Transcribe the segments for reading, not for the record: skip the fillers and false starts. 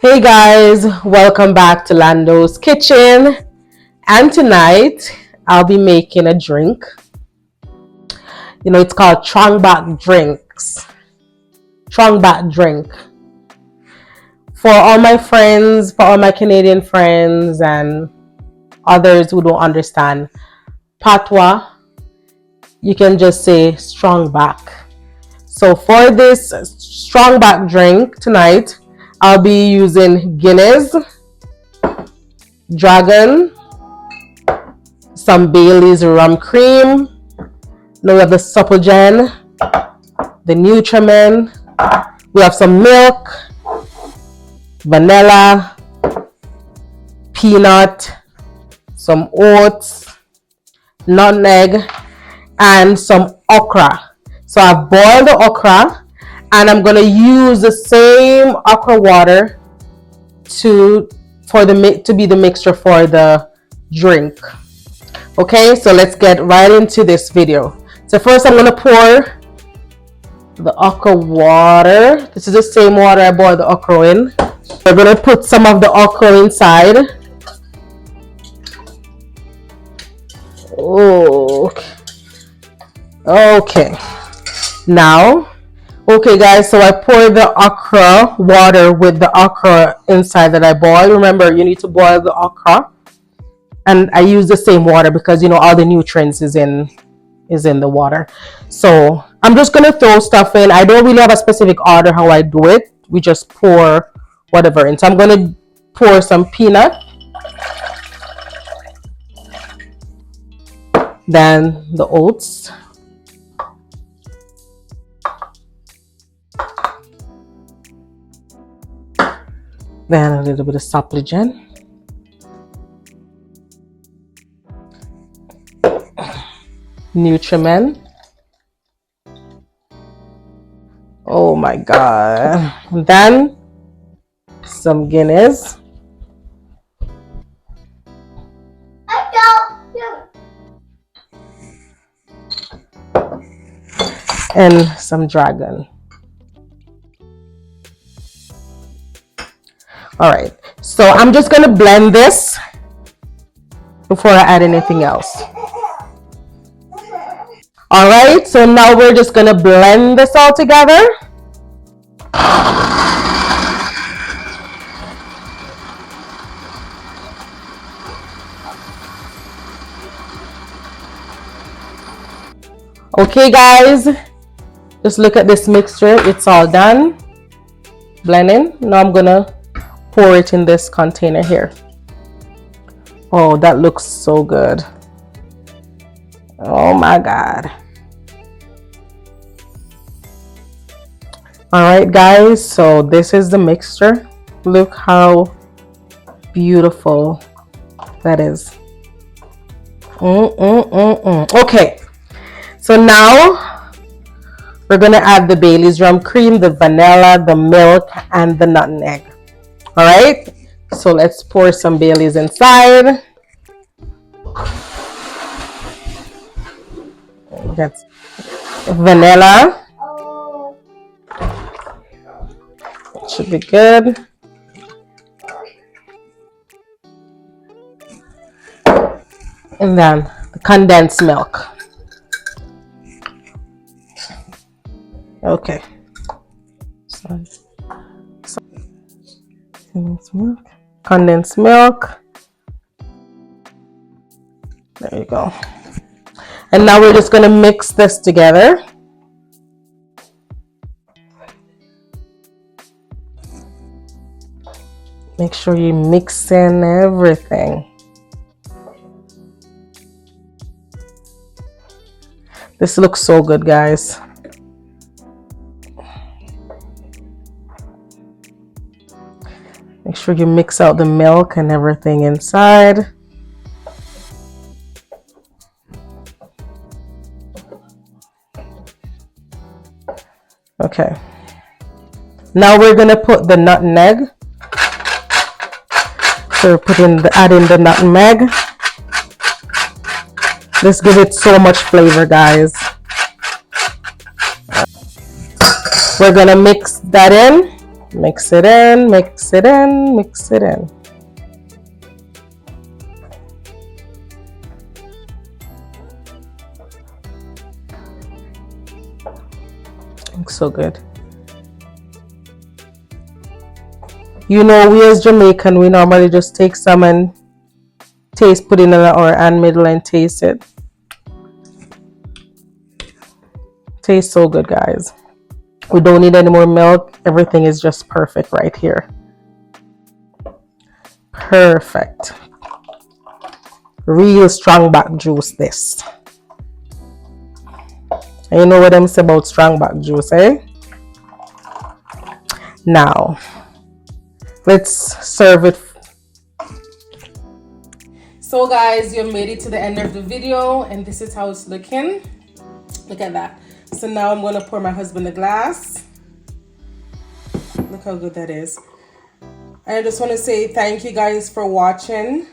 Hey guys, welcome back to Lando's Kitchen. And tonight I'll be making a drink. It's called Trongback drinks. Trongback drink. For all my friends, for all my Canadian friends and others who don't understand patois, you can just say Strongback. So for this Strongback drink tonight, I'll be using Guinness, Dragon, some Bailey's rum cream. Now we have the Supplegent, the Nutrimen. We have some milk, vanilla, peanut, some oats, nutmeg, and some okra. So I've boiled the okra. And I'm gonna use the same okra water to be the mixture for the drink. Okay, so let's get right into this video. So first I'm gonna pour the okra water. This is the same water I boiled the okra in. We're gonna put some of the okra inside. Okay. Now. Okay guys, so I poured the okra water with the okra inside that I boiled. Remember, you need to boil the okra. And I use the same water because all the nutrients is in the water. So I'm just gonna throw stuff in. I don't really have a specific order how I do it. We just pour whatever in. So I'm gonna pour some peanut. Then the oats. Then a little bit of Supplegent. Nutrimen. Oh my god. Then some Guinness. And some Dragon. Alright, so I'm just going to blend this before I add anything else. Alright, so now we're just going to blend this all together. Okay guys, just look at this mixture. It's all done. Blending. Now I'm going to pour it in this container here. Oh, that looks so good. Oh my god. All right guys, so this is the mixture. Look how beautiful that is. Okay, so now we're gonna add the Bailey's rum cream, the vanilla, the milk, and the nutmeg. All right, so let's pour some Bailey's inside. That's vanilla. It should be good. And then the condensed milk. Okay. Condensed milk. There you go. And now we're just going to mix this together. Make sure you mix in everything. This looks so good, guys. Make sure you mix out the milk and everything inside. Okay. Now we're gonna put the nutmeg. So we're adding the nutmeg. This gives it so much flavor, guys. We're gonna mix that in. Mix it in, mix it in, mix it in. Looks so good. You know, we as Jamaican, we normally just take some and put it in our hand middle and taste it. Tastes so good, guys. We don't need any more milk. Everything is just perfect right here. Perfect. Real strong back juice, this. And you know what I'm saying about strong back juice, eh? Now, let's serve it. So guys, you made it to the end of the video and this is how it's looking. Look at that. So now I'm going to pour my husband a glass. Look how good that is. And I just want to say thank you guys for watching.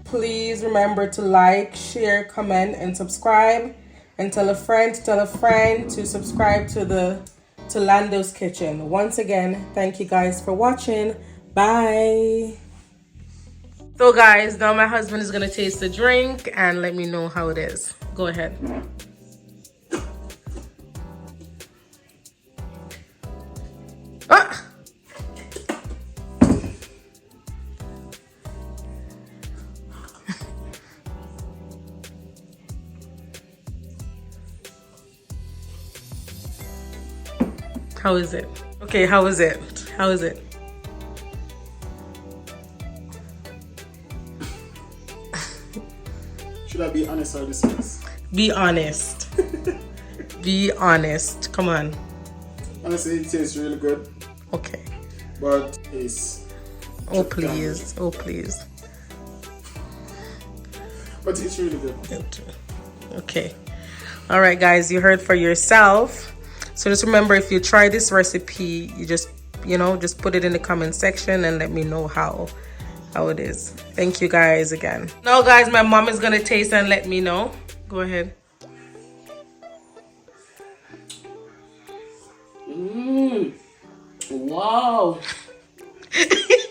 Please remember to like, share, comment, and subscribe. And tell a friend to subscribe to Lando's Kitchen. Once again, thank you guys for watching. Bye. So guys, now my husband is going to taste the drink and let me know how it is. Go ahead. Ah! How is it? Okay, how is it? How is it? Should I be honest or dishonest? Be honest. Be honest. Come on. Honestly, it tastes really good. Okay. But it's... Oh, please. Oh, please. But it's really good. Okay. All right, guys. You heard for yourself. So just remember, if you try this recipe, you just put it in the comment section and let me know how it is. Thank you guys again. Now guys, my mom is gonna taste and let me know. Go ahead. Wow.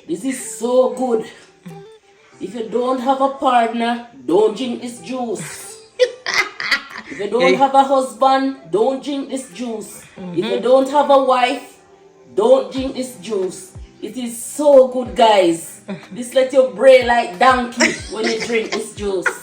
This is so good. If you don't have a partner, don't drink this juice. If you don't have a husband, don't drink this juice. If you don't have a wife, don't drink this juice. It is so good, guys. This let your brain like donkey when you drink this juice.